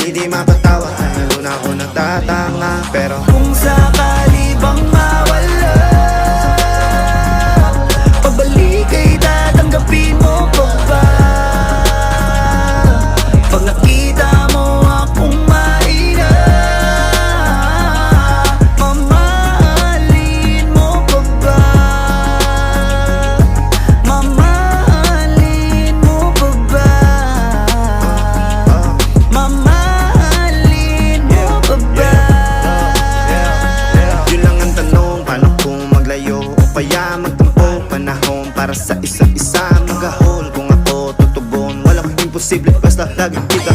hindi mapatawa. Ngayon ako nagtatanga, pero kung sakali bang mawala, pabalik ay tatanggapin mo pa ba? Pag nakita mo akong mahina, mamahalin mo pa ba? Mamahalin mo pa ba? Mamahalin mo pa ba? yun lang ang tanong, paano kung maglayo o kaya magtampo? Panahon para sa isa't isa, mag-ahol kung ako tutugon. Walang imposible basta laging kita